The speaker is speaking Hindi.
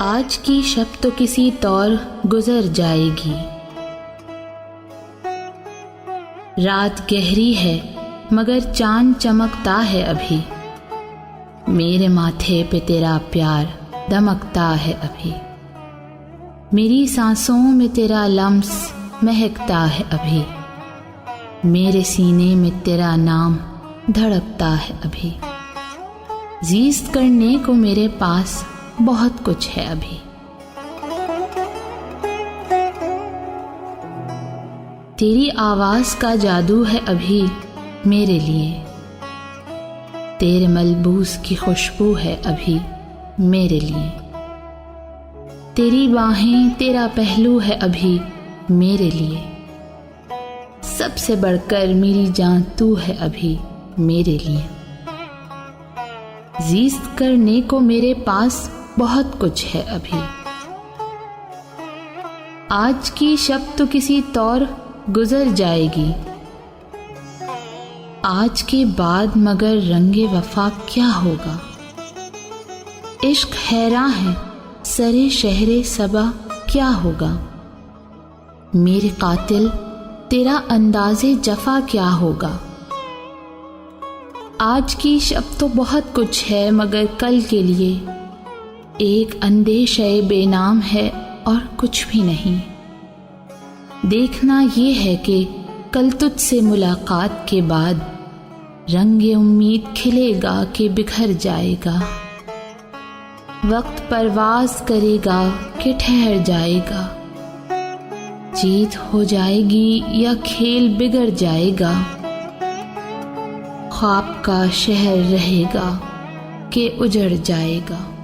आज की शब तो किसी तौर गुजर जाएगी। रात गहरी है मगर चांद चमकता है अभी। मेरे माथे पे तेरा प्यार दमकता है अभी। मेरी सांसों में तेरा लम्स महकता है अभी। मेरे सीने में तेरा नाम धड़कता है अभी। ज़ीस्त करने को मेरे पास बहुत कुछ है अभी। तेरी आवाज़ का जादू है अभी मेरे लिए। तेरे मलबूस की खुशबू है अभी मेरे लिए। तेरी बाहें तेरा पहलू है अभी मेरे लिए। सबसे बढ़कर मेरी जान तू है अभी मेरे लिए। ज़ीस्त करने को मेरे पास बहुत कुछ है अभी। आज की शब तो किसी तौर गुजर जाएगी। आज के बाद मगर रंगे वफा क्या होगा। इश्क हैरान है सरे शहरे सबा क्या होगा। मेरे कातिल तेरा अंदाज़े जफा क्या होगा। आज की शब तो बहुत कुछ है मगर कल के लिए एक अंदेशे बेनाम है और कुछ भी नहीं। देखना ये है कि कल तुझसे मुलाकात के बाद रंगे उम्मीद खिलेगा कि बिखर जाएगा। वक्त परवाज करेगा कि ठहर जाएगा। जीत हो जाएगी या खेल बिगड़ जाएगा। ख्वाब का शहर रहेगा कि उजड़ जाएगा।